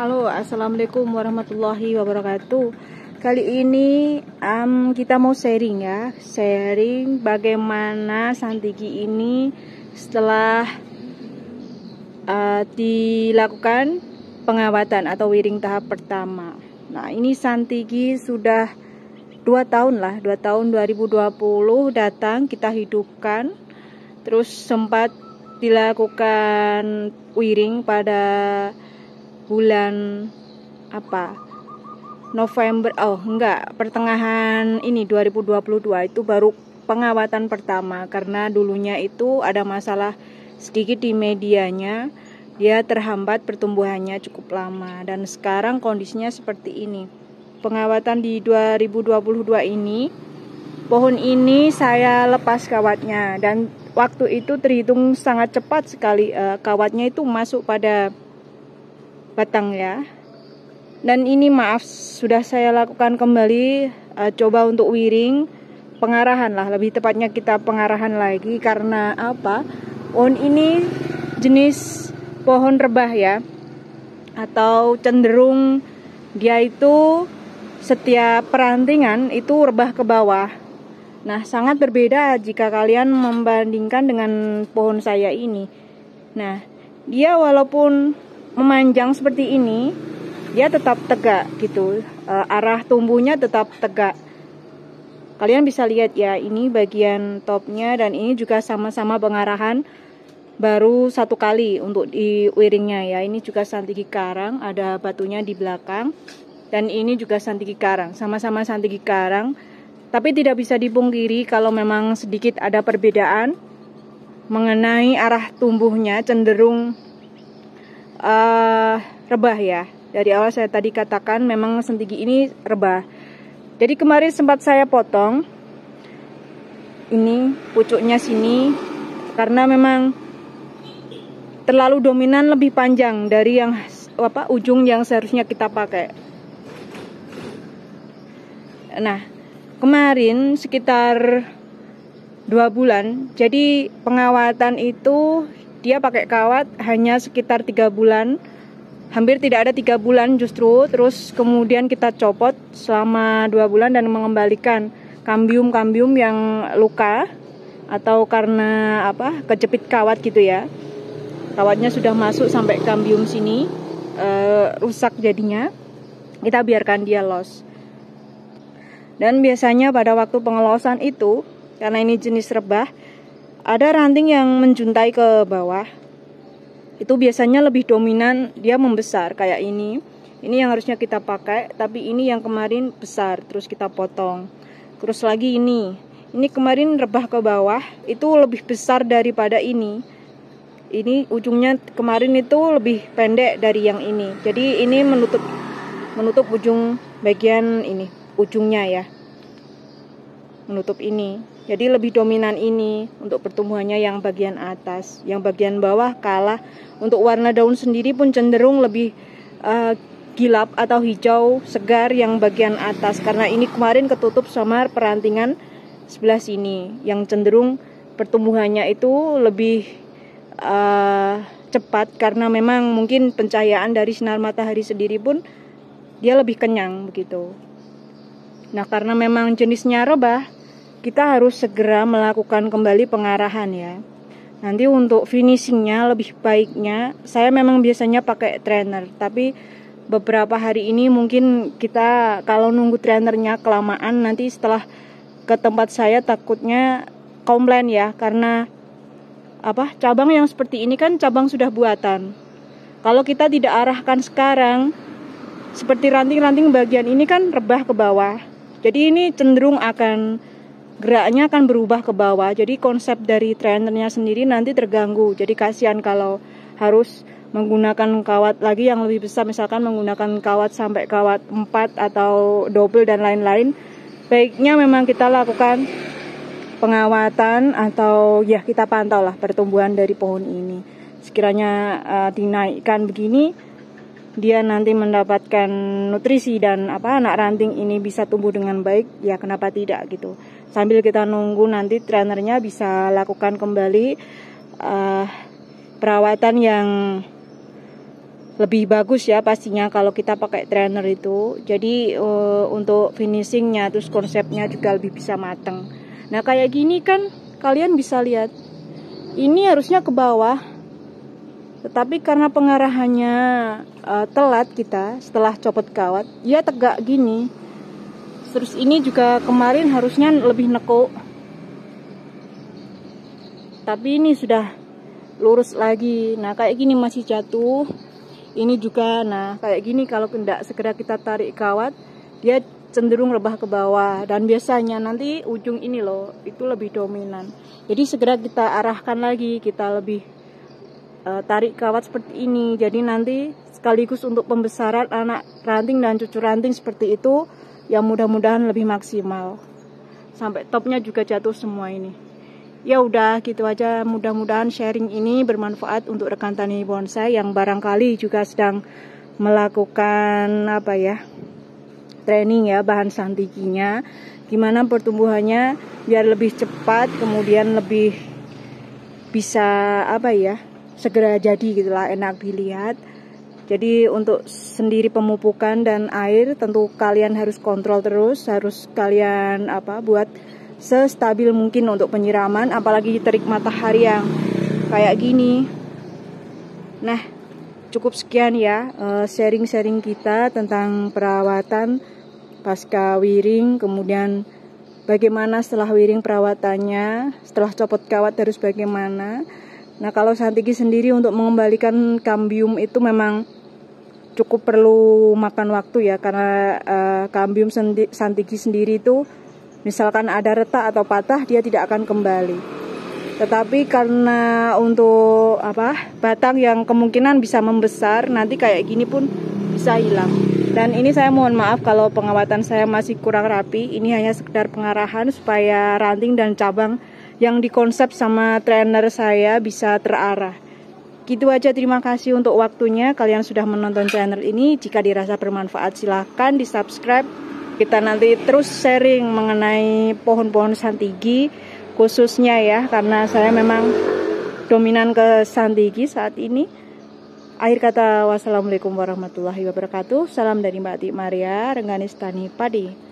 Halo, assalamualaikum warahmatullahi wabarakatuh. Kali ini kita mau sharing ya, sharing bagaimana Santiki ini setelah dilakukan pengawatan atau wiring tahap pertama. Nah, ini Santiki sudah 2 tahun lah, 2 tahun 2020 datang kita hidupkan, terus sempat dilakukan wiring pada bulan November, pertengahan ini 2022 itu baru pengawatan pertama, karena dulunya itu ada masalah sedikit di medianya, dia terhambat pertumbuhannya cukup lama, dan sekarang kondisinya seperti ini. Pengawatan di 2022 ini, pohon ini saya lepas kawatnya, dan waktu itu terhitung sangat cepat sekali, kawatnya itu masuk pada batang ya. Dan ini maaf, sudah saya lakukan kembali, coba untuk wiring pengarahan lah, lebih tepatnya kita pengarahan lagi, karena pohon ini jenis pohon rebah ya, atau cenderung dia itu setiap perantingan itu rebah ke bawah. Nah, sangat berbeda jika kalian membandingkan dengan pohon saya ini. Nah, dia walaupun memanjang seperti ini, dia tetap tegak gitu, arah tumbuhnya tetap tegak. Kalian bisa lihat ya, ini bagian topnya, dan ini juga sama-sama pengarahan baru 1 kali untuk di wiringnya ya. Ini juga Santiki karang, ada batunya di belakang, dan ini juga Santiki karang, sama-sama Santiki karang. Tapi tidak bisa dipungkiri kalau memang sedikit ada perbedaan mengenai arah tumbuhnya, cenderung rebah ya. Dari awal saya tadi katakan memang Santiki ini rebah. Jadi kemarin sempat saya potong ini pucuknya sini, karena memang terlalu dominan, lebih panjang dari yang ujung yang seharusnya kita pakai. Nah, kemarin sekitar 2 bulan, jadi pengawatan itu dia pakai kawat hanya sekitar 3 bulan, hampir tidak ada 3 bulan justru. Terus kemudian kita copot selama 2 bulan dan mengembalikan kambium-kambium yang luka atau karena kejepit kawat gitu ya. Kawatnya sudah masuk sampai kambium sini, rusak jadinya. Kita biarkan dia los. Dan biasanya pada waktu pengelosan itu, karena ini jenis rebah, ada ranting yang menjuntai ke bawah. Itu biasanya lebih dominan, dia membesar kayak ini. Ini yang harusnya kita pakai, tapi ini yang kemarin besar, terus kita potong. Terus lagi ini kemarin rebah ke bawah, itu lebih besar daripada ini. Ini ujungnya kemarin itu lebih pendek dari yang ini. Jadi ini menutup ujung bagian ini, ujungnya ya. Menutup ini. Jadi lebih dominan ini untuk pertumbuhannya yang bagian atas. Yang bagian bawah kalah. Untuk warna daun sendiri pun cenderung lebih gilap atau hijau segar yang bagian atas, karena ini kemarin ketutup sama perantingan sebelah sini yang cenderung pertumbuhannya itu lebih cepat, karena memang mungkin pencahayaan dari sinar matahari sendiri pun dia lebih kenyang begitu. Nah, karena memang jenisnya rebah, kita harus segera melakukan kembali pengarahan ya. Nanti untuk finishingnya lebih baiknya, saya memang biasanya pakai trainer, tapi beberapa hari ini mungkin kita kalau nunggu trainernya kelamaan, nanti setelah ke tempat saya takutnya komplain ya, karena cabang yang seperti ini kan cabang sudah buatan. Kalau kita tidak arahkan sekarang, seperti ranting-ranting bagian ini kan rebah ke bawah, jadi ini cenderung geraknya akan berubah ke bawah. Jadi konsep dari trainernya sendiri nanti terganggu. Jadi kasihan kalau harus menggunakan kawat lagi yang lebih besar, misalkan menggunakan kawat sampai kawat 4 atau double dan lain-lain. Baiknya memang kita lakukan pengawatan, atau ya kita pantau lah pertumbuhan dari pohon ini. Sekiranya dinaikkan begini, dia nanti mendapatkan nutrisi dan anak ranting ini bisa tumbuh dengan baik, ya kenapa tidak gitu. Sambil kita nunggu nanti trainernya bisa lakukan kembali perawatan yang lebih bagus ya pastinya kalau kita pakai trainer itu. Jadi untuk finishingnya terus konsepnya juga lebih bisa mateng. Nah kayak gini kan kalian bisa lihat, ini harusnya ke bawah, tetapi karena pengarahannya telat kita setelah copot kawat, ya tegak gini. Terus ini juga kemarin harusnya lebih nekuk, tapi ini sudah lurus lagi. Nah kayak gini masih jatuh. Ini juga, nah kayak gini kalau tidak segera kita tarik kawat, dia cenderung rebah ke bawah. Dan biasanya nanti ujung ini loh, itu lebih dominan. Jadi segera kita arahkan lagi, kita lebih tarik kawat seperti ini. Jadi nanti sekaligus untuk pembesaran anak ranting dan cucu ranting seperti itu, yang mudah-mudahan lebih maksimal. Sampai topnya juga jatuh semua ini. Ya udah gitu aja, mudah-mudahan sharing ini bermanfaat untuk rekan tani bonsai yang barangkali juga sedang melakukan training ya bahan santiginya, gimana pertumbuhannya biar lebih cepat, kemudian lebih bisa segera jadi gitulah, enak dilihat. Jadi untuk sendiri pemupukan dan air tentu kalian harus kontrol terus, harus kalian buat sestabil mungkin untuk penyiraman, apalagi terik matahari yang kayak gini. Nah cukup sekian ya sharing-sharing kita tentang perawatan pasca wiring, kemudian bagaimana setelah wiring perawatannya, setelah copot kawat harus bagaimana. Nah kalau Santigi sendiri untuk mengembalikan kambium itu memang cukup perlu makan waktu ya, karena kambium Santigi sendiri itu misalkan ada retak atau patah, dia tidak akan kembali. Tetapi karena untuk batang yang kemungkinan bisa membesar, nanti kayak gini pun bisa hilang. Dan ini saya mohon maaf kalau pengawatan saya masih kurang rapi. Ini hanya sekedar pengarahan supaya ranting dan cabang yang dikonsep sama trainer saya bisa terarah. Gitu aja, terima kasih untuk waktunya. Kalian sudah menonton channel ini. Jika dirasa bermanfaat silahkan di subscribe. Kita nanti terus sharing mengenai pohon-pohon Santigi khususnya ya, karena saya memang dominan ke Santigi saat ini. Akhir kata, wassalamualaikum warahmatullahi wabarakatuh. Salam dari Mbak Atik Maria, Rengganis Tani Padi.